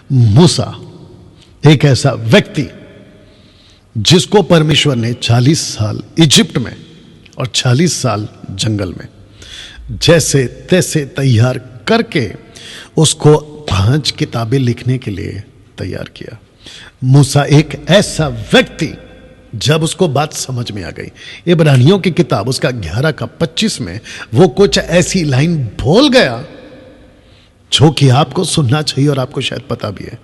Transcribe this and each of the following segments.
मूसा एक ऐसा व्यक्ति जिसको परमेश्वर ने 40 साल इजिप्ट में और 40 साल जंगल में जैसे तैसे तैयार करके उसको 5 किताबें लिखने के लिए तैयार किया। मूसा एक ऐसा व्यक्ति, जब उसको बात समझ में आ गई, इब्रानियों की किताब उसका 11 का 25 में वो कुछ ऐसी लाइन बोल गया जो कि आपको सुनना चाहिए और आपको शायद पता भी है।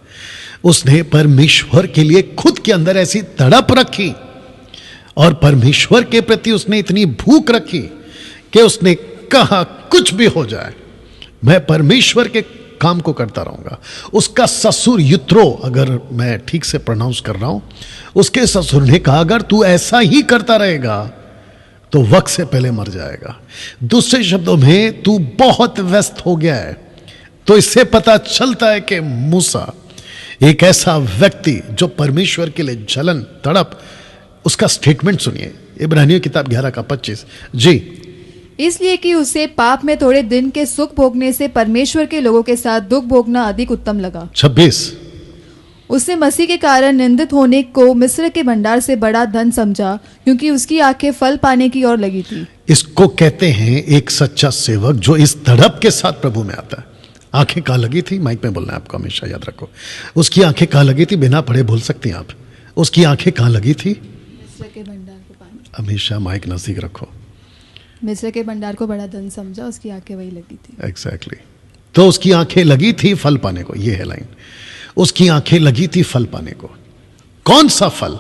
उसने परमेश्वर के लिए खुद के अंदर ऐसी तड़प रखी और परमेश्वर के प्रति उसने इतनी भूख रखी कि उसने कहा कुछ भी हो जाए मैं परमेश्वर के काम को करता रहूंगा। उसका ससुर यित्रो, अगर मैं ठीक से प्रोनाउंस कर रहा हूं, उसके ससुर ने कहा अगर तू ऐसा ही करता रहेगा तो वक्त से पहले मर जाएगा। दूसरे शब्दों में तू बहुत व्यस्त हो गया है। तो इससे पता चलता है कि मूसा एक ऐसा व्यक्ति जो परमेश्वर के लिए जलन तड़प, उसका स्टेटमेंट सुनिए, इब्रानियों किताब 11 का 25 जी। इसलिए कि उसे पाप में थोड़े दिन के सुख भोगने से परमेश्वर के लोगों के साथ दुख भोगना अधिक उत्तम लगा। 26 उसने मसीह के कारण निंदित होने को मिस्र के भंडार से बड़ा धन समझा, क्योंकि उसकी आंखें फल पाने की ओर लगी थी। इसको कहते हैं एक सच्चा सेवक जो इस तड़प के साथ प्रभु में आता है। आंखें कहाँ लगी थी, माइक में बोलना है आपको, हमेशा याद रखो। उसकी आंखें कहाँ लगी थी, बिना पढ़े बोल सकती हैं आप। उसकी आंखें कहाँ लगी थी, मिस्र के भंडार को पाने। हमेशा माइक नजदीक रखो। मिस्र के भंडार को बड़ा धन समझा, उसकी आंखें वही लगी थी। एग्जैक्टली तो उसकी आंखें लगी थी फल पाने को। ये है लाइन, उसकी आंखें लगी थी फल पाने को। कौन सा फल?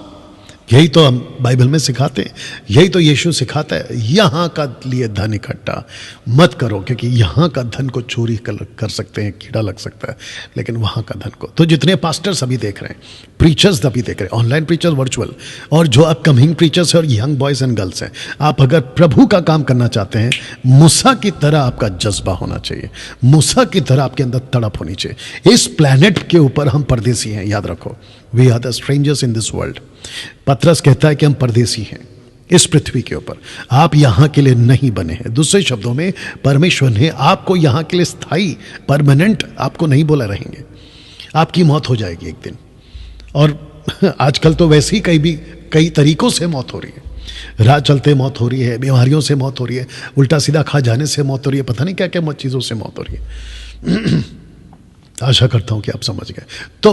यही तो हम बाइबल में सिखाते हैं, यही तो यीशु सिखाता है। यहां का लिए धन इकट्ठा मत करो, क्योंकि यहां का धन को चोरी कर सकते हैं, कीड़ा लग सकता है, लेकिन वहां का धन को। तो जितने पास्टर्स अभी देख रहे हैं, प्रीचर्स अभी देख रहे हैं, ऑनलाइन प्रीचर्स, वर्चुअल, और जो अपकमिंग प्रीचर्स और यंग बॉयज एंड गर्ल्स हैं, आप अगर प्रभु का काम करना चाहते हैं, मूसा की तरह आपका जज्बा होना चाहिए, मूसा की तरह आपके अंदर तड़प होनी चाहिए। इस प्लैनेट के ऊपर हम परदेसी हैं, याद रखो। We are the strangers in this world. पतरस कहता है कि हम परदेसी हैं इस पृथ्वी के ऊपर, आप यहां के लिए नहीं बने हैं। दूसरे शब्दों में परमेश्वर ने आपको यहां के लिए स्थायी, परमानेंट आपको नहीं बोला रहेंगे। आपकी मौत हो जाएगी एक दिन, और आजकल तो वैसे ही कई तरीकों से मौत हो रही है। राह चलते मौत हो रही है, बीमारियों से मौत हो रही है, उल्टा सीधा खा जाने से मौत हो रही है, पता नहीं क्या क्या चीज़ों से मौत हो रही है। आशा करता हूं कि आप समझ गए। तो